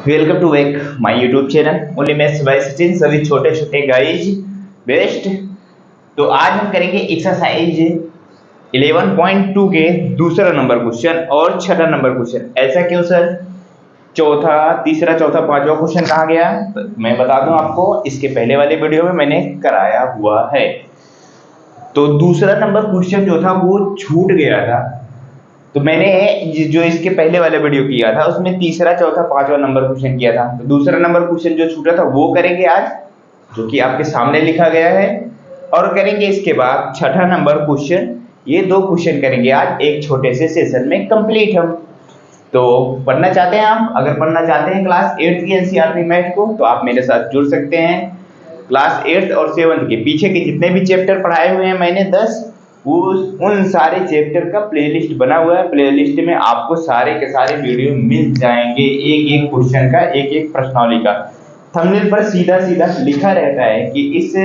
Welcome to back my YouTube channel only maths by Sachin. सभी छोटे छोटे गाइज बेस्ट। तो आज हम करेंगे एक्सरसाइज 11.2 के दूसरा नंबर क्वेश्चन और छठा नंबर क्वेश्चन। ऐसा क्यों सर? चौथा, तीसरा, चौथा, पांचवा क्वेश्चन कहाँ गया? तो मैं बता दूं आपको, इसके पहले वाले वीडियो में मैंने कराया हुआ है। तो दूसरा नंबर क्वेश्चन जो था वो छूट गया था, तो मैंने जो इसके पहले वाला वीडियो किया था उसमें तीसरा, चौथा, पांचवा नंबर क्वेश्चन किया था। तो दूसरा नंबर क्वेश्चन जो छूटा था वो करेंगे आज, जो कि आपके सामने लिखा गया है। और करेंगे इसके बाद छठा नंबर क्वेश्चन। ये दो क्वेश्चन करेंगे आज एक छोटे से सेशन में कंप्लीट हम। तो पढ़ना चाहते हैं आप? अगर पढ़ना चाहते हैं क्लास 8 की एनसीईआरटी मैथ को, तो आप मेरे साथ जुड़ सकते हैं। क्लास 8 और 7 के पीछे के जितने भी चैप्टर पढ़ाए हुए हैं मैंने 10, उन सारे चैप्टर का प्लेलिस्ट बना हुआ है। प्लेलिस्ट में आपको सारे के सारे वीडियो मिल जाएंगे, एक एक क्वेश्चन का, एक एक प्रश्नावली का। थंबनेल पर सीधा सीधा लिखा रहता है कि इस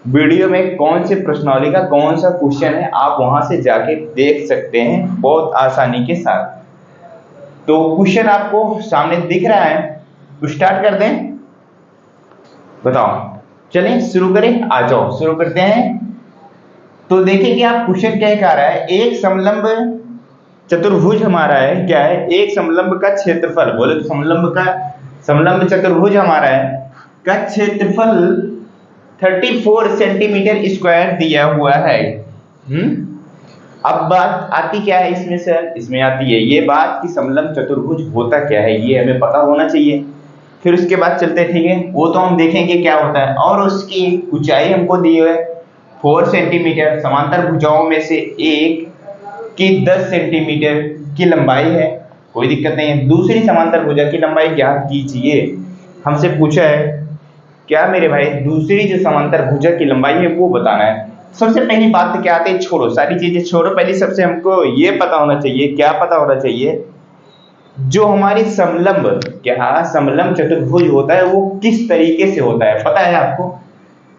वीडियो में कौन से प्रश्नावली का कौन सा क्वेश्चन है, आप वहां से जाके देख सकते हैं बहुत आसानी के साथ। तो क्वेश्चन आपको सामने दिख रहा है, तो स्टार्ट कर दें? बताओ, चलें शुरू करें? आ जाओ शुरू करते हैं। तो देखिए कि आप क्वेश्चन क्या कह रहा है, एक समलंब चतुर्भुज हमारा है, क्या है? एक समलंब का क्षेत्रफल, बोले तो समलंब चतुर्भुज हमारा है का क्षेत्रफल 34 सेंटीमीटर स्क्वायर दिया हुआ है। अब बात आती क्या है इसमें सर? इसमें आती है ये बात कि समलंब चतुर्भुज होता क्या है, ये हमें पता होना चाहिए। फिर उसके बाद चलते हैं, ठीक है, वो तो हम देखेंगे क्या होता है। और उसकी ऊंचाई हमको दी है 4 सेंटीमीटर, समांतर भुजाओं में से एक की 10 सेंटीमीटर की लंबाई है, कोई दिक्कत नहीं है। दूसरी समांतर भुजा की लंबाई ज्ञात कीजिए, हमसे पूछा है क्या मेरे भाई? दूसरी जो समांतर भुजा की लंबाई है वो बताना है। सबसे पहली बात तो क्या आती है, छोड़ो सारी चीजें छोड़ो, पहले सबसे हमको ये पता होना चाहिए, क्या पता होना चाहिए, जो हमारी समलंब, क्या समलंब चतुर्भुज होता है वो किस तरीके से होता है, पता है आपको?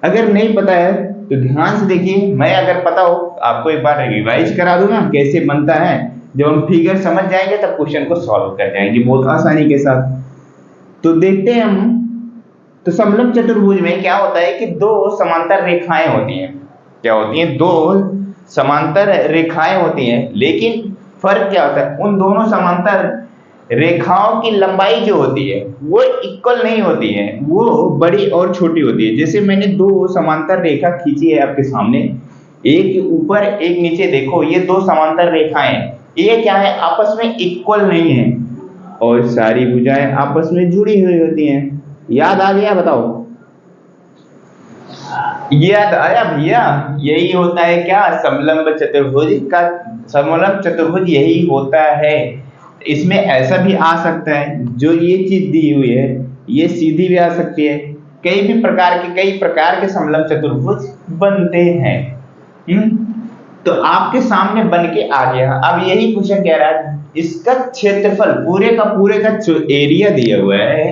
अगर नहीं पता है तो ध्यान से देखिए, मैं अगर पता हो आपको एक बार रिवाइज करा दूंगा कैसे बनता है। जब हम फिगर समझ जाएंगे तब क्वेश्चन को सॉल्व कर जाएंगे बहुत आसानी के साथ। तो देखते हैं हम। तो समलंब चतुर्भुज में क्या होता है कि दो समांतर रेखाएं होती हैं। क्या होती हैं? दो समांतर रेखाएं होती हैं, लेकिन फर्क क्या होता है, उन दोनों समांतर रेखाओं की लंबाई जो होती है वो इक्वल नहीं होती है, वो बड़ी और छोटी होती है। जैसे मैंने दो समांतर रेखा खींची है आपके सामने, एक ऊपर एक नीचे, देखो ये दो समांतर रेखाएं, ये क्या है, आपस में इक्वल नहीं है, और सारी भुजाएं आपस में जुड़ी हुई होती हैं। याद आ गया? बताओ, याद आया भैया? यही होता है क्या, समलंब चतुर्भुज का। समलंब चतुर्भुज यही होता है। इसमें ऐसा भी आ सकता है, जो ये चीज दी हुई है ये सीधी भी आ सकती है। कई प्रकार के समलंब चतुर्भुज बनते हैं। तो आपके सामने बन के आ गया। अब यही क्वेश्चन कह रहा है, इसका क्षेत्रफल पूरे का जो एरिया दिया हुआ है,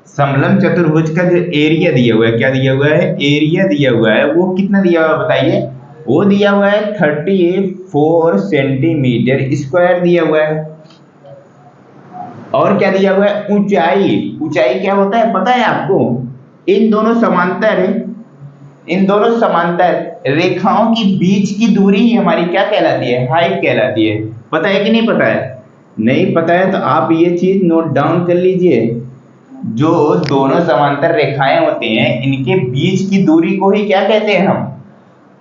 समलंब चतुर्भुज का जो एरिया दिया हुआ है, क्या दिया हुआ है, एरिया दिया हुआ है, वो कितना दिया हुआ है बताइए? वो दिया हुआ है 34 सेंटीमीटर स्क्वायर दिया हुआ है। और क्या दिया हुआ है? ऊंचाई क्या होता है पता है आपको? इन दोनों समांतर रेखाओं की बीच की दूरी ही हमारी क्या कहलाती है? हाइट कहलाती है। पता है कि नहीं पता है? नहीं पता है तो आप ये चीज नोट डाउन कर लीजिए। जो दोनों समांतर रेखाएं होती हैं इनके बीच की दूरी को ही क्या कहते हैं हम?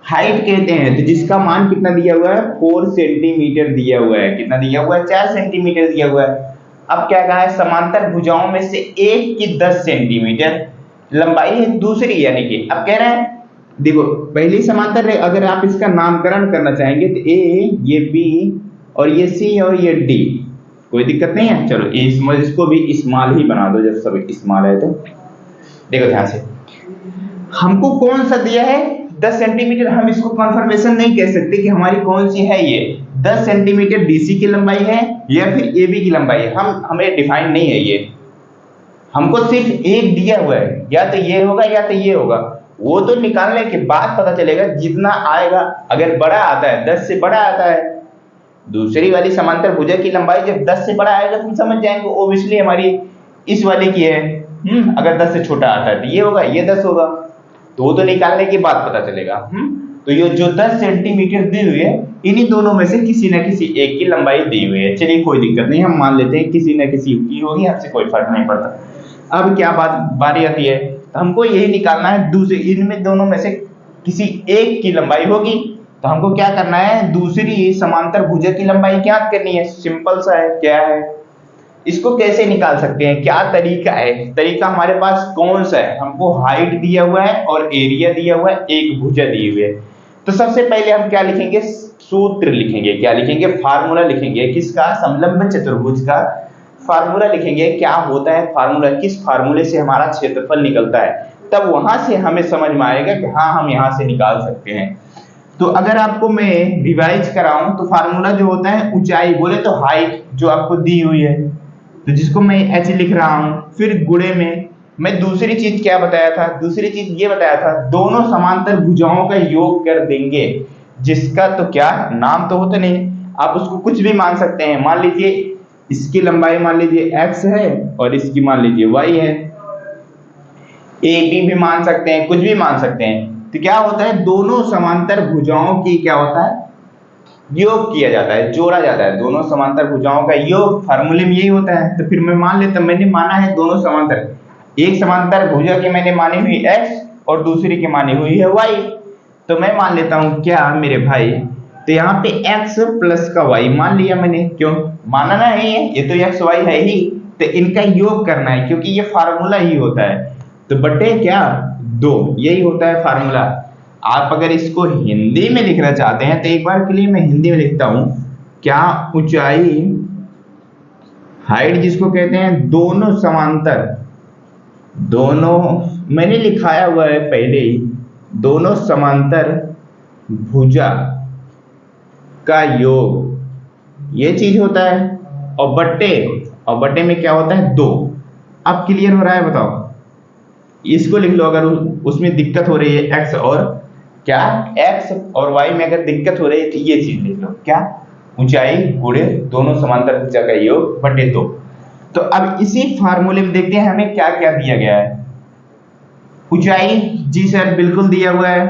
हाइट कहते हैं। तो जिसका मान कितना दिया हुआ है? 4 सेंटीमीटर दिया हुआ है। कितना दिया हुआ है? 4 सेंटीमीटर दिया हुआ है। अब क्या कहा है? समांतर भुजाओं में से एक की 10 सेंटीमीटर लंबाई है दूसरी, यानी कि अब कह रहा है देखो, पहली समांतर अगर आप इसका नामकरण करना चाहेंगे तो ए, ये बी, और ये सी, और ये डी, कोई दिक्कत नहीं है। चलो इसको भी स्मॉल ही बना दो, जब सब स्मॉल है तो। देखो ध्यान से, हमको कौन सा दिया है? 10 सेंटीमीटर। हम इसको कंफर्मेशन नहीं कह सकते कि हमारी कौन सी है ये 10 सेंटीमीटर डीसी की लंबाई है या फिर एबी की लंबाई है, हमें डिफाइन नहीं है ये। हमको सिर्फ एक दिया हुआ है, या तो ये होगा या तो ये होगा। वो तो निकालने के बाद पता चलेगा जितना आएगा। अगर बड़ा आता है, 10 से बड़ा आता है, दूसरी वाली समांतर भुजा की लंबाई जब 10 से बड़ा आएगा तुम समझ जाएंगे ओब्वियसली हमारी इस वाले की है। अगर 10 से छोटा आता है तो ये होगा, ये 10 होगा, तो वो तो निकालने के बाद पता चलेगा। तो ये जो 10 सेंटीमीटर दी हुई है, इन्हीं दोनों में से किसी न किसी एक की लंबाई दी हुई है। चलिए कोई दिक्कत नहीं, हम मान लेते हैं किसी न किसी की होगी, हमसे कोई फर्क नहीं पड़ता। अब क्या बारी आती है, तो हमको यही निकालना है, दूसरे इनमें दोनों में से किसी एक की लंबाई होगी, तो हमको क्या करना है, दूसरी समांतर भुजा की लंबाई ज्ञात करनी है। सिंपल सा है, क्या है, इसको कैसे निकाल सकते हैं, क्या तरीका है, तरीका हमारे पास कौन सा है, हमको हाइट दिया हुआ है और एरिया दिया हुआ है, एक भुजा दी हुई है। तो सबसे पहले हम क्या लिखेंगे, सूत्र लिखेंगे, क्या लिखेंगे, फार्मूला लिखेंगे, किसका, समलंब चतुर्भुज का फार्मूला लिखेंगे। क्या होता है फार्मूला, किस फार्मूले से हमारा क्षेत्रफल निकलता है, तब वहां से हमें समझ में आएगा कि हाँ हम यहां से निकाल सकते हैं। तो अगर आपको मैं रिवाइज कराऊं तो फार्मूला जो होता है, ऊंचाई बोले तो हाइट जो आपको दी हुई है, तो जिसको मैं h लिख रहा हूं, फिर गुणे में मैं दूसरी चीज क्या बताया था, दूसरी चीज ये बताया था, दोनों समांतर भुजाओं का योग कर देंगे, जिसका तो क्या नाम तो होता नहीं, आप उसको कुछ भी मान सकते हैं। मान लीजिए इसकी लंबाई मान लीजिए x है और इसकी मान लीजिए y है, a b भी मान सकते हैं, कुछ भी मान सकते हैं। तो क्या होता है, दोनों समांतर भुजाओं की क्या होता है, योग किया जाता है, जोड़ा जाता है, दोनों समांतर भुजाओं का योग फार्मूले में यही होता है। तो फिर मैं मान लेता, मैंने माना है दोनों समांतर, एक समांतर भुजा की मैंने मानी हुई x और दूसरी की मानी हुई है y, तो मैं मान लेता हूं क्या मेरे भाई, तो यहाँ पे x प्लस का y मान लिया मैंने, क्यों माना नहीं है, ये तो x y है ही, तो इनका योग करना है क्योंकि ये फार्मूला ही होता है, तो बटे क्या 2, यही होता है फार्मूला। आप अगर इसको हिंदी में लिखना चाहते हैं तो एक बार के लिए मैं हिंदी में लिखता हूं, क्या ऊंचाई, हाइट जिसको कहते हैं, दोनों समांतर, दोनों मैंने लिखाया हुआ है पहले ही, दोनों समांतर भुजा का योग, ये चीज होता है, और बट्टे में क्या होता है 2। अब क्लियर हो रहा है, बताओ, इसको लिख लो अगर उसमें दिक्कत हो रही है, x और क्या, x और y में अगर दिक्कत हो रही है तो ये चीज लिख लो, क्या, ऊंचाई गुणे दोनों समांतर भुजा का योग बटे 2। तो अब इसी फार्मूले में देखते हैं हमें क्या क्या दिया गया है। ऊंचाई जी सर बिल्कुल दिया हुआ है,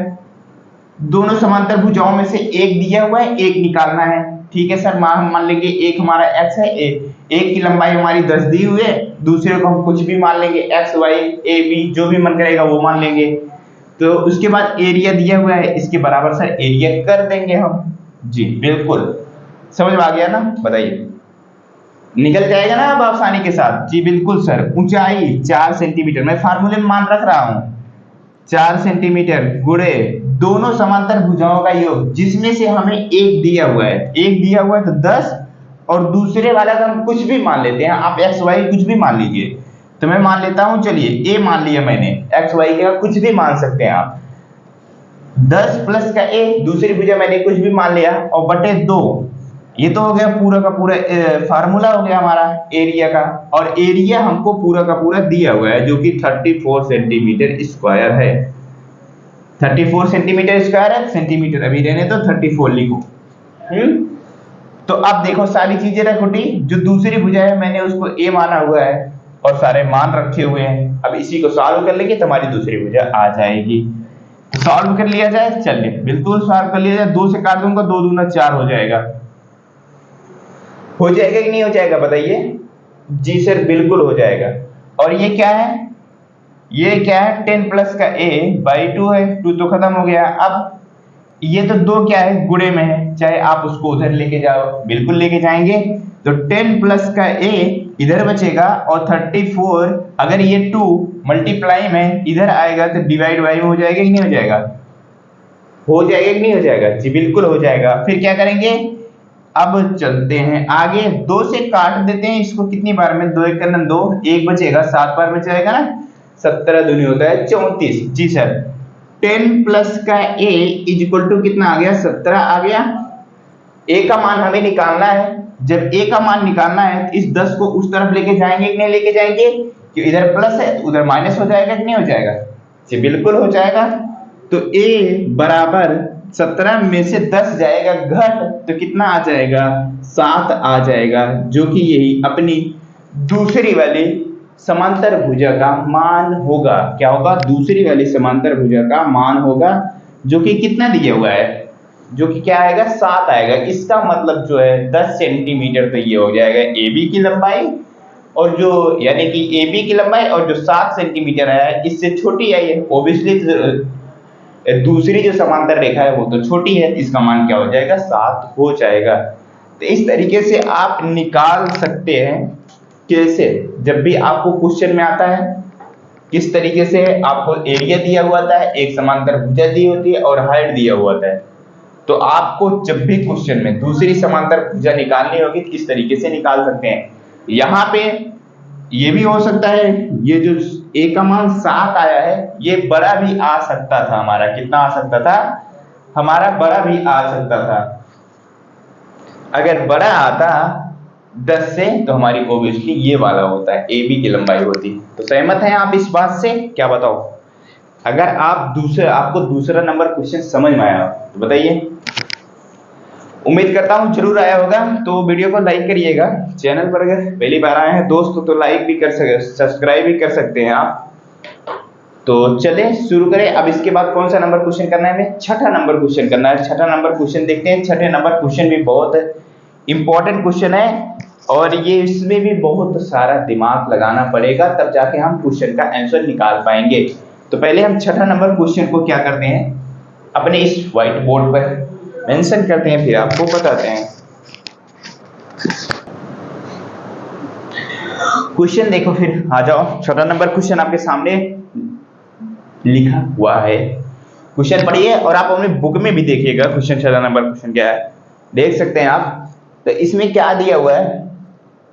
दोनों समांतर भुजाओं में से एक दिया हुआ है, एक निकालना है, ठीक है सर, मान लेंगे एक हमारा x है, एक की लंबाई हमारी 10 दी हुई है, दूसरे को हम कुछ भी मान लेंगे, x y a b जो भी मन करेगा वो मान लेंगे। तो उसके बाद एरिया दिया हुआ है, इसके बराबर सर एरिया कर देंगे हम। जी बिल्कुल, समझ में आ गया ना, बताइए, निकल जाएगा ना अब आसानी के साथ। जी बिल्कुल सर, ऊंचाई 4 सेंटीमीटर, मैं फार्मूले में मान रख रहा हूं, 4 सेंटीमीटर गुणे दोनों समांतर भुजाओं का योग, जिसमें से हमें एक दिया हुआ है, एक दिया हुआ है तो 10, और दूसरे वाला का हम कुछ भी मान लेते हैं, आप x y कुछ भी मान लीजिए, तो मैं मान लेता हूं, चलिए a मान लिया मैंने, x y का कुछ भी मान सकते हैं आप, 10 प्लस का a, दूसरी भुजा मैंने कुछ भी मान लिया, और बटे 2, ये तो हो गया पूरा का पूरा फार्मूला हो गया हमारा एरिया का, और एरिया हमको पूरा का पूरा दिया हुआ है जो कि 34 सेंटीमीटर स्क्वायर है, 34 सेंटीमीटर स्क्वायर है, सेंटीमीटर अभी रहने तो 34 लिखो। तो अब देखो सारी चीजें रखोटी, जो दूसरी भुजा है मैंने उसको a माना हुआ है और सारे मान रखे हुए हैं, अब इसी को सॉल्व कर लेंगे तो हमारी दूसरी भुजा आ जाएगी। तो सॉल्व कर लिया जाए, चलिए बिल्कुल सॉल्व कर लिया जाए, 2 से काट दूंगा, 2 दूना 4 हो जाएगा, हो जाएगा कि नहीं हो जाएगा बताइए। जी सर बिल्कुल हो जाएगा। और ये क्या है, ये क्या है, 10 प्लस का a बाई 2 है, 2 तो खत्म हो गया। अब ये तो 2 क्या है, गुणे में है, चाहे आप उसको उधर लेके जाओ, बिल्कुल लेके जाएंगे, तो 10 प्लस का a इधर बचेगा, और 34 अगर ये 2 मल्टीप्लाई में इधर आएगा तो डिवाइड बाई में हो जाएगा कि नहीं हो जाएगा, हो जाएगा कि नहीं हो जाएगा। जी बिल्कुल हो जाएगा। फिर क्या करेंगे, अब चलते हैं आगे, 2 से काट देते हैं इसको, कितनी बार में, 2 1 करना 2, 1 बचेगा, 7 बार में जाएगा ना, 17 दूनी होता है 34। जी सर, 10 प्लस का a इज इक्वल टू कितना आ गया, 17 आ गया। a का मान हमें निकालना है, जब a का मान निकालना है तो इस 10 को उस तरफ लेके जाएंगे कि नहीं लेके जाएंगे, कि इधर प्लस है उधर माइनस हो जाएगा कि नहीं हो जाएगा। जी बिल्कुल हो जाएगा। तो a बराबर 17 में से 10 जाएगा घट, तो कितना आ जाएगा, 7 आ जाएगा, जो कि यही अपनी दूसरी वाली समांतर भुजा का मान होगा, क्या होगा, दूसरी वाली समांतर भुजा का मान होगा, जो कि कितना दिया हुआ है, जो कि क्या आएगा, 7 आएगा। इसका मतलब जो है 10 सेंटीमीटर, तो ये हो जाएगा AB की लंबाई, और जो यानी कि AB की लंबाई और जो 7 सेंटीमीटर है इससे छोटी आई है, ओब्वियसली दूसरी जो समांतर रेखा है वो तो छोटी है, इसका मान क्या हो जाएगा, 7 हो जाएगा। तो इस तरीके से आप निकाल सकते हैं। कैसे, जब भी आपको क्वेश्चन में आता है, किस तरीके से आपको एरिया दिया हुआ था, एक समांतर भुजा दी होती है और हाइट दिया हुआ था, तो आपको जब भी क्वेश्चन में दूसरी समांतर भुजा निकालनी होगी किस तरीके से निकाल सकते हैं। यहाँ पे ये भी हो सकता है, ये जो ए का मान 7 आया है ये बड़ा भी आ सकता था, हमारा कितना आ सकता था, हमारा बड़ा भी आ सकता था। अगर बड़ा आता 10 से तो हमारी ओब्वियसली ये वाला होता है, AB की लंबाई होती। तो सहमत हैं आप इस बात से, क्या बताओ। अगर आपको दूसरा नंबर क्वेश्चन समझ में आया तो बताइए, उम्मीद करता हूं जरूर आया होगा। तो वीडियो को लाइक करिएगा, चैनल पर अगर पहली बार आए हैं दोस्त तो लाइक भी कर सकते, सब्सक्राइब भी कर सकते हैं आप। तो चले शुरू करें। अब इसके बाद कौन सा नंबर क्वेश्चन करना है, हमें छठा नंबर क्वेश्चन करना है। छठा नंबर क्वेश्चन देखते हैं। छठे नंबर क्वेश्चन भी बहुत इंपॉर्टेंट क्वेश्चन है, और ये इसमें भी बहुत सारा दिमाग लगाना पड़ेगा, तब जाके हम क्वेश्चन का आंसर निकाल पाएंगे। तो पहले हम छठा नंबर क्वेश्चन को क्या करते हैं, अपने इस व्हाइट बोर्ड पर मेंशन करते हैं, फिर आपको बताते हैं। क्वेश्चन देखो, फिर आ जाओ। छठा नंबर क्वेश्चन आपके सामने लिखा हुआ है, क्वेश्चन पढ़िए और आप अपने बुक में भी देखिएगा क्वेश्चन, छठा नंबर क्वेश्चन क्या है देख सकते हैं आप। तो इसमें क्या दिया हुआ है,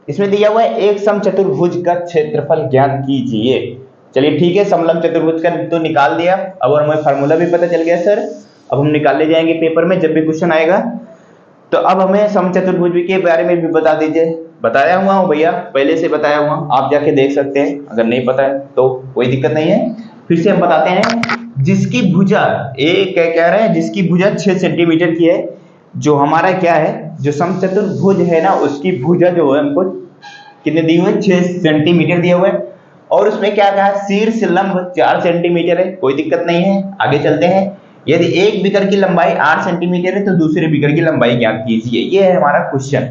इसमें दिया हुआ है एक समचतुर्भुज का क्षेत्रफल ज्ञात कीजिए। चलिए ठीक है, समलंब चतुर्भुज का तो निकाल दिया, अब हमें फार्मूला भी पता चल गया सर। अब हम निकाल ले जाएंगे पेपर में जब भी क्वेश्चन आएगा। तो अब हमें समचतुर्भुज के बारे में भी बता दीजिए। बताया हुआ हूँ भैया, पहले से बताया हुआ, आप जाके देख सकते हैं, अगर नहीं पता है तो कोई दिक्कत नहीं है। फिर से हम बताते हैं, जिसकी भुजा क्या कह रहे हैं, जिसकी भुजा 6 सेंटीमीटर की है, जो हमारा क्या है, जो समचतुर्भुज है ना, उसकी भुजा जो है हमको कितने दी हुए, 6 सेंटीमीटर दिया हुआ है। और उसमें क्या कहा, शीर्ष लंब 4 सेंटीमीटर है, कोई दिक्कत नहीं है, आगे चलते हैं। यदि एक बिगर की लंबाई 8 सेंटीमीटर है तो दूसरे बिगर की लंबाई ज्ञात कीजिए, ये है हमारा क्वेश्चन।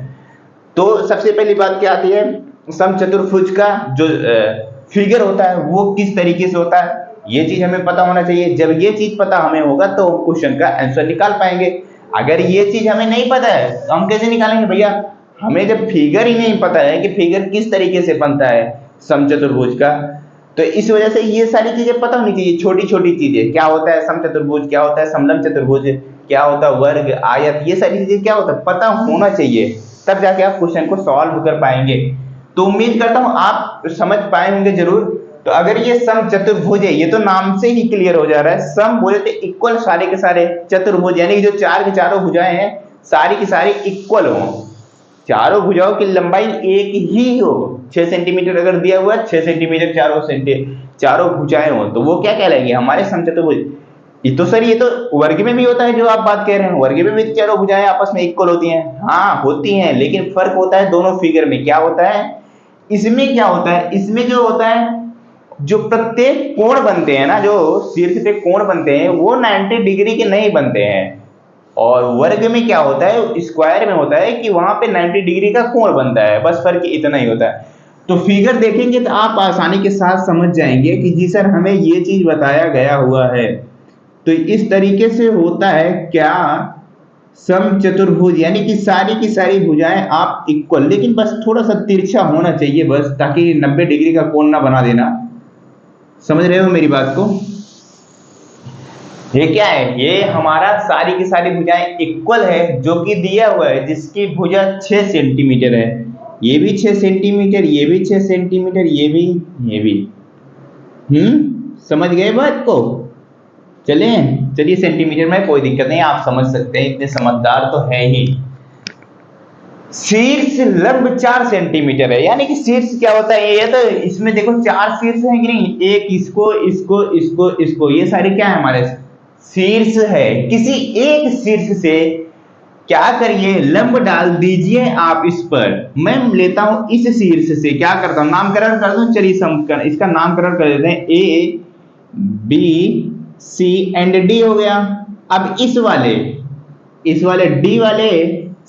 तो सबसे पहली बात क्या आती है, समचतुर्भुज का जो फिगर होता है वो किस तरीके से होता है, ये चीज हमें पता होना चाहिए। जब ये चीज पता हमें होगा तो क्वेश्चन का आंसर निकाल पाएंगे। अगर ये चीज हमें नहीं पता है तो हम कैसे निकालेंगे भैया, हमें जब फिगर ही नहीं पता है कि फिगर किस तरीके से बनता है समचतुर्भुज का, तो इस वजह से ये सारी चीजें पता होनी चाहिए। छोटी छोटी चीजें, क्या होता है समचतुर्भुज, क्या होता है समलंब चतुर्भुज, क्या होता है वर्ग, आयत, ये सारी चीजें क्या होता है पता होना चाहिए, तब जाके आप क्वेश्चन को सॉल्व कर पाएंगे। तो उम्मीद करता हूं आप समझ पाए होंगे जरूर। तो अगर ये समचतुर्भुज है, ये तो नाम से ही क्लियर हो जा रहा है, सम बोले तो इक्वल सारे के सारे, चतुर्भुज यानी कि जो चार के चारों भुजाएं हैं सारी की सारी इक्वल हो, चारों भुजाओं की लंबाई एक ही हो। 6 सेंटीमीटर अगर दिया हुआ है, 6 सेंटीमीटर चारों भुजाएं हो, तो वो क्या कहलाएंगे, हमारे समचतुर्भुज। ये तो सर, ये तो वर्ग में भी होता है जो आप बात कह रहे हैं, वर्ग में भी चारों भुजाएं आपस में इक्वल होती हैं, हाँ होती हैं, लेकिन फर्क होता है दोनों फिगर में। क्या होता है इसमें, क्या होता है इसमें, जो होता है जो प्रत्येक कोण बनते हैं ना, जो शीर्ष पे कोण बनते हैं वो 90 डिग्री के नहीं बनते हैं, और वर्ग में क्या होता है, स्क्वायर में होता है कि वहां पे 90 डिग्री का कोण बनता है, बस फर्क इतना ही होता है। तो फिगर देखेंगे तो आप आसानी के साथ समझ जाएंगे कि जी सर हमें ये चीज बताया गया हुआ है। तो इस तरीके से होता है क्या, समचतुर्भुज यानी कि सारी की सारी भुजाएं आप इक्वल, लेकिन बस थोड़ा सा तिरछा होना चाहिए बस, ताकि 90 डिग्री का कोण ना बना देना। समझ रहे हो मेरी बात को। ये क्या है, ये हमारा सारी की सारी भुजाएं इक्वल है, जो कि दिया हुआ है, जिसकी भुजा 6 सेंटीमीटर है, ये भी 6 सेंटीमीटर, ये भी 6 सेंटीमीटर, ये भी। समझ गए बात को। चलिए सेंटीमीटर में कोई दिक्कत नहीं, आप समझ सकते हैं, इतने समझदार तो है ही। शीर्ष लंब 4 सेंटीमीटर है, यानी कि शीर्ष क्या होता है, ये तो इसमें देखो 4 शीर्ष है कि नहीं, एक इसको, ये सारे क्या है हमारे शीर्ष है। किसी एक शीर्ष से क्या करिए, लंब डाल दीजिए आप इस पर। मैं लेता हूं इस शीर्ष से, क्या करता हूं, नामकरण कर दूं, चलिए समीकरण इसका नामकरण कर देते हैं, A B C and D हो गया। अब इस वाले डी वाले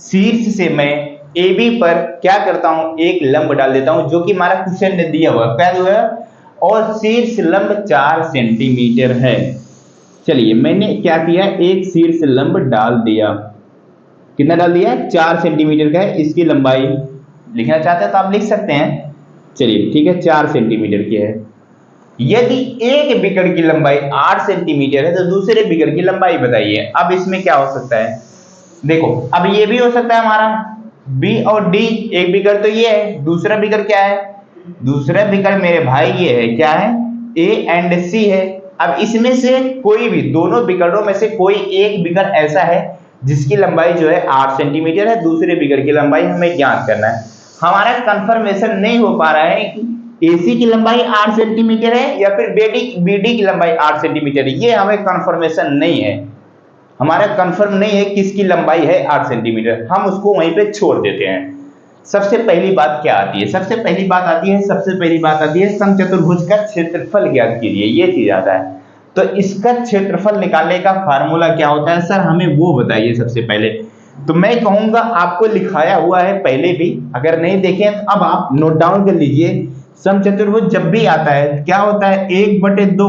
शीर्ष से मैं ए बी पर क्या करता हूं, एक लंब डाल देता हूं, जो कि हमारा क्वेश्चन ने दिया हुआ क्या हुआ, और शीर्ष लंब 4 सेंटीमीटर है। चलिए मैंने क्या किया, एक शीर्ष लंब डाल दिया, कितना डाल दिया, 4 सेंटीमीटर का है, इसकी लंबाई लिखना चाहते हैं तो आप लिख सकते हैं, चलिए ठीक है 4 सेंटीमीटर की है। यदि एक बिगड़ की लंबाई 8 सेंटीमीटर है तो दूसरे बिगड़ की लंबाई बताइए। अब इसमें क्या हो सकता है, देखो अब ये भी हो सकता है हमारा बी और डी, एक बिगड़ तो ये है, दूसरा बिगड़ क्या है, दूसरा बिगड़ मेरे भाई ये है, क्या है, ए एंड सी है। अब इसमें से कोई भी दोनों बिगड़ों में से कोई एक बिगड़ ऐसा है जिसकी लंबाई जो है 8 सेंटीमीटर है, दूसरे बिगड़ की लंबाई हमें ज्ञात करना है। हमारा कंफर्मेशन नहीं हो पा रहा है कि एसी की लंबाई 8 सेंटीमीटर है या फिर बीडी की लंबाई 8 सेंटीमीटर है, ये हमें कंफर्मेशन नहीं है, हमारा कंफर्म नहीं है किसकी लंबाई है 8 सेंटीमीटर, हम उसको वहीं पे छोड़ देते हैं। सबसे पहली बात क्या आती है, सबसे पहली बात आती है समचतुर्भुज का क्षेत्रफल ज्ञात कीजिए, ये चीज आता है। तो इसका क्षेत्रफल निकालने का फार्मूला क्या होता है सर, हमें वो बताइए सबसे पहले। तो मैं कहूंगा आपको लिखाया हुआ है पहले भी, अगर नहीं देखें तो अब आप नोट डाउन कर लीजिए। समचतुर्भुज जब भी आता है क्या होता है, 1/2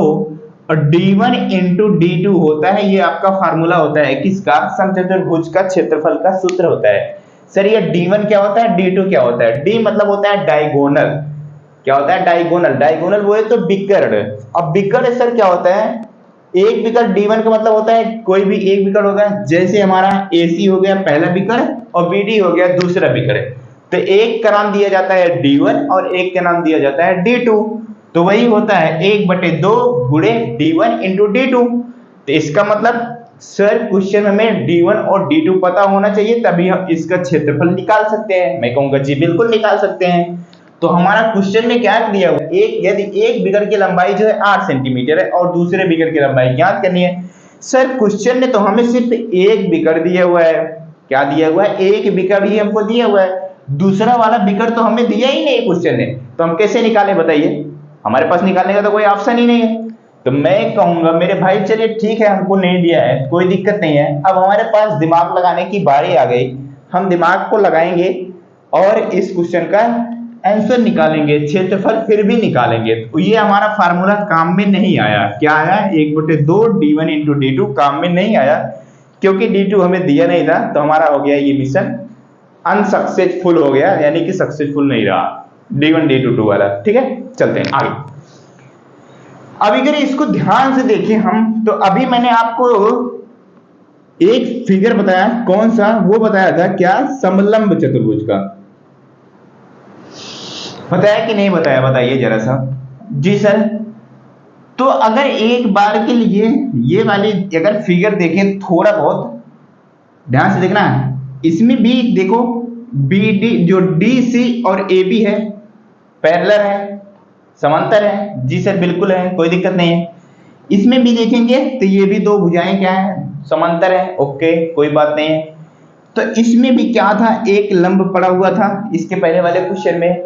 और d1 इंटू d2 होता है, ये आपका फार्मूला होता है किसका, समचतुर्भुज का क्षेत्रफल का सूत्र होता है। सर ये d1 क्या होता है, d2 क्या होता है, d मतलब होता है डायगोनल, क्या होता है डायगोनल, डायगोनल वो है तो बिगड़। अब बिगड़ सर क्या होता है, एक बिगड़ d1 का मतलब होता है कोई भी एक बिगड़ होगा, जैसे हमारा AC हो गया पहला बिगड़ और BD हो गया दूसरा बिगड़, तो एक का नाम दिया जाता है d1 और एक का नाम दिया जाता है d2, तो वही होता है 1/2 गुणे d1 इंटू d2। तो इसका मतलब सर क्वेश्चन में हमें d1 और d2 पता होना चाहिए, तभी हम इसका क्षेत्रफल निकाल सकते हैं। मैं कहूंगा जी बिल्कुल निकाल सकते हैं। तो हमारा क्वेश्चन में क्या दिया हुआ है, यदि एक बिगड़ की लंबाई जो है 8 सेंटीमीटर है और दूसरे बिगड़ की लंबाई ज्ञात करनी है। सर क्वेश्चन ने तो हमें सिर्फ एक बिगड़ दिया हुआ है, क्या दिया हुआ है, एक बिगड़ ही हमको दिया हुआ है, दूसरा वाला बिगड़ तो हमें दिया ही नहीं क्वेश्चन ने, तो हम कैसे निकाले बताइए, हमारे पास निकालने का तो कोई ऑप्शन ही नहीं है। तो मैं कहूंगा मेरे भाई चलिए ठीक है हमको नहीं दिया है कोई दिक्कत नहीं है, अब हमारे पास दिमाग लगाने की बारी आ गई, हम दिमाग को लगाएंगे और इस क्वेश्चन का आंसर निकालेंगे, क्षेत्रफल फिर भी निकालेंगे। तो ये हमारा फार्मूला काम में नहीं आया, क्या आया, 1/2 d1 इंटू d2 काम में नहीं आया, क्योंकि d2 हमें दिया नहीं था, तो हमारा हो गया ये मिशन अनसक्सेसफुल हो गया, यानी कि सक्सेसफुल नहीं रहा d1 d2 2 वाला। ठीक है चलते हैं आगे। अब अगर इसको ध्यान से देखें हम, तो अभी मैंने आपको एक फिगर बताया, कौन सा, वो बताया था क्या, समलंब चतुर्भुज का, बताया कि नहीं बताया, बताइए जरा सा। जी सर। तो अगर एक बार के लिए ये वाली अगर फिगर देखें, थोड़ा बहुत ध्यान से देखना है, इसमें भी देखो BD जो DC और AB है पैरेलल है, समांतर है। जी सर बिल्कुल है, कोई दिक्कत नहीं है। इसमें भी देखेंगे तो ये भी दो भुजाएं क्या है, समांतर है, ओके कोई बात नहीं है। तो इसमें भी क्या था, एक लंब पड़ा हुआ था इसके पहले वाले क्वेश्चन में,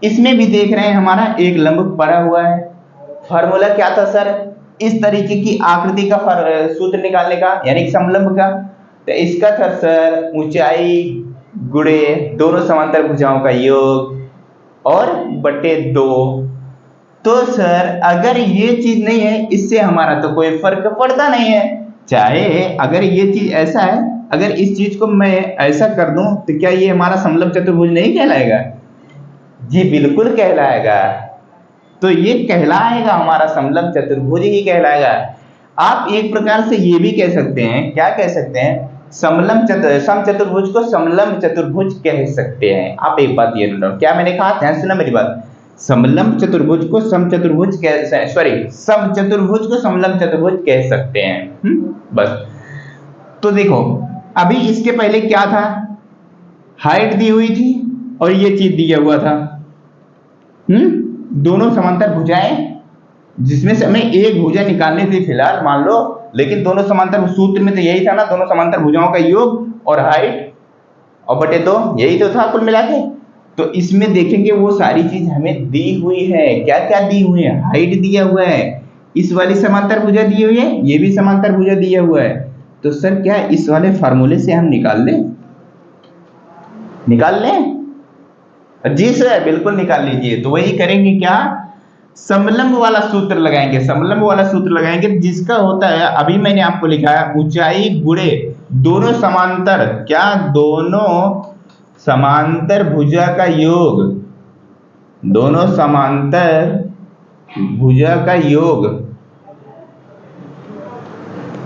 इसमें भी देख रहे हैं हमारा एक लंब पड़ा हुआ है। फार्मूला क्या था सर, इस तरीके की आकृति का सूत्र निकालने का, यानी समलंब का। तो इसका था सर ऊंचाई गुणे दोनों समांतर भुजाओं का योग और बटे 2। तो सर अगर ये चीज नहीं है, इससे हमारा तो कोई फर्क पड़ता नहीं है, चाहे अगर ये चीज ऐसा है, अगर इस चीज को मैं ऐसा कर दूं तो क्या ये हमारा समलंब चतुर्भुज नहीं कहलाएगा? जी बिल्कुल कहलाएगा। तो ये कहलाएगा, हमारा समलंब चतुर्भुज ही कहलाएगा। आप एक प्रकार से ये भी कह सकते हैं, क्या कह सकते हैं, समचतुर्भुज को समलंब चतुर्भुज कह सकते हैं। आप एक बात ये नोट, क्या मैंने कहा, ध्यान सुना मेरी बात, समलंब चतुर्भुज को समचतुर्भुज समचतुर्भुज को समलंब चतुर्भुज कह सकते हैं। बस। तो देखो अभी इसके पहले क्या था, हाइट दी हुई थी और ये चीज दिया हुआ था, दोनों समांतर भुजाएं, जिसमें से हमें एक भुजा निकालनी थी फिलहाल मान लो, लेकिन दोनों समांतर सूत्र में तो यही था ना, दोनों समांतर भुजाओं का योग और हाइट और बटे 2, यही तो था कुल मिला के। तो इसमें देखेंगे वो सारी चीज हमें दी हुई है। क्या क्या दी हुई है? हाइट दिया हुआ है, इस वाली समांतर भुजा दी हुई है, ये भी समांतर भुजा दिया हुआ है। तो सर क्या इस वाले फार्मूले से हम निकाल लें? जी सर बिल्कुल निकाल लीजिए। तो वही करेंगे, क्या? समलंब वाला सूत्र लगाएंगे जिसका होता है, अभी मैंने आपको लिखा है, ऊंचाई गुणे दोनों समांतर, क्या? दोनों समांतर भुजा का योग, दोनों समांतर भुजा का योग।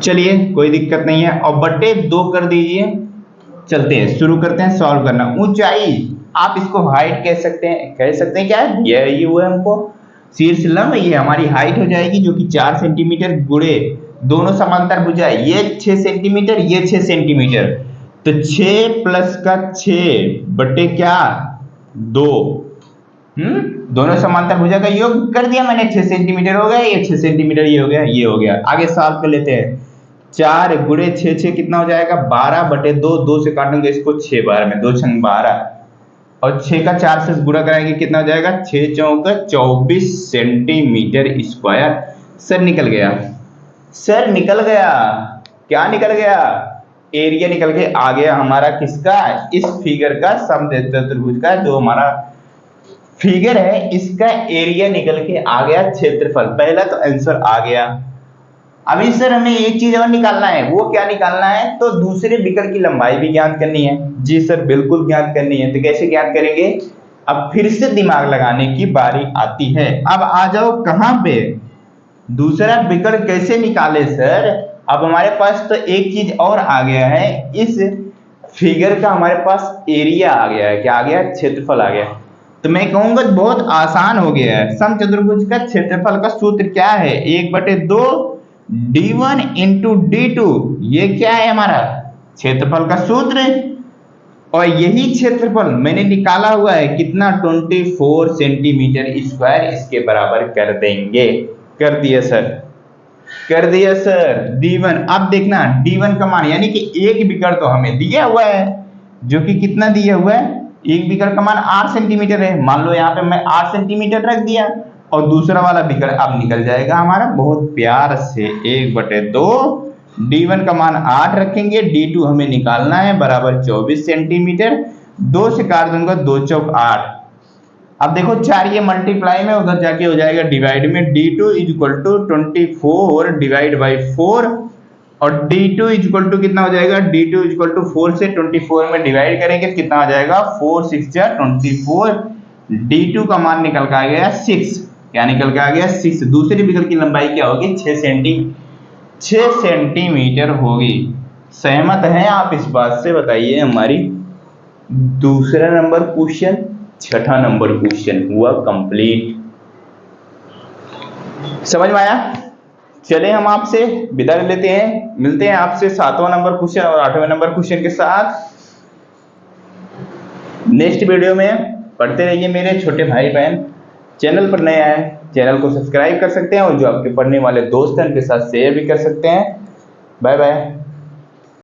चलिए कोई दिक्कत नहीं है, और बटे 2 कर दीजिए। चलते हैं, शुरू करते हैं सॉल्व करना। ऊंचाई, आप इसको हाइट कह सकते हैं, क्या है ये हुआ हमको शीर्ष लंब, ये हमारी हाइट हो जाएगी जो कि 4 सेंटीमीटर गुणे दोनों समांतर भुजा, ये 6 सेंटीमीटर, ये 6 सेंटीमीटर। तो 6 प्लस का 6 बटे क्या 2, दोनों समांतर भुजा का योग कर दिया मैंने। 6 सेंटीमीटर हो गया, ये 6 सेंटीमीटर, ये हो गया, ये हो गया। आगे सॉल्व कर लेते हैं। 4 गुणे 6, 6 कितना हो जाएगा 12 बटे 2, 2 से काटूंगे इसको 6 बार में, 2 छंग 12, और 6 का 4 से गुणा कराएंगे कितना हो जाएगा 6 चौका 24 सेंटीमीटर स्क्वायर। सर निकल गया, क्या निकल गया? एरिया निकल के आ गया हमारा किसका? इस फिगर का, समद्वितीय चतुर्भुज का जो हमारा फिगर है, इसका एरिया निकल के आ गया, क्षेत्रफल। पहला तो आंसर आ गया। अभी सर हमें एक चीज और निकालना है, वो क्या निकालना है? तो दूसरे विकर्ण की लंबाई भी ज्ञात करनी है। जी सर बिल्कुल ज्ञात करनी है। तो कैसे ज्ञात करेंगे? अब फिर से दिमाग लगाने की बारी आती है। अब आ जाओ कहां पे, दूसरा विकर्ण कैसे निकाले सर? अब हमारे पास तो एक चीज और आ गया है, इस फिगर का हमारे पास एरिया आ गया है। क्या आ गया? क्षेत्रफल आ गया। तो मैं कहूंगा बहुत आसान हो गया है। समचतुर्भुज का क्षेत्रफल का सूत्र क्या है? 1/2 d1 इंटू d2, ये क्या है हमारा क्षेत्रफल का सूत्र। और यही क्षेत्रफल मैंने निकाला हुआ है कितना 24 सेंटीमीटर स्क्वायर, इसके बराबर कर देंगे। कर दिया सर d1। अब देखना d1 का मान, यानी कि एक विकर्ण तो हमें दिया हुआ है जो कि कितना दिया हुआ है, एक विकर्ण का मान 8 सेंटीमीटर है। मान लो यहाँ पे मैं 8 सेंटीमीटर रख दिया, और दूसरा वाला विकर्ण अब निकल जाएगा हमारा बहुत प्यार से 1/2, d1 का मान 8 रखेंगे, d2 हमें निकालना है बराबर 24 सेंटीमीटर। 2 से काट दूंगा, 2 चौक 8। अब देखो 4 ये मल्टीप्लाई में उधर जाके हो जाएगा डिवाइड में, d2 equal to 24 divide by 4, और d2 इक्वल टू कितना हो जाएगा, d2 इक्वल टू 4 से 24 में डिवाइड करेंगे कितना आ जाएगा 4 6 जा 24। d2 का मान निकल के आ गया 6। क्या निकल के आ गया 6। दूसरे विकर्ण की लंबाई क्या होगी 6 सेंटीमीटर होगी। सहमत हैं आप इस बात से? बताइए हमारी दूसरा नंबर क्वेश्चन, छठा नंबर क्वेश्चन हुआ कंप्लीट। समझ में आया? चले हम आपसे विदा लेते हैं, मिलते हैं आपसे 7वां नंबर क्वेश्चन और 8वें नंबर क्वेश्चन के साथ नेक्स्ट वीडियो में। पढ़ते रहिए मेरे छोटे भाई बहन। चैनल पर नए आए चैनल को सब्सक्राइब कर सकते हैं, और जो आपके पढ़ने वाले दोस्त हैं उनके साथ शेयर भी कर सकते हैं। Bye bye.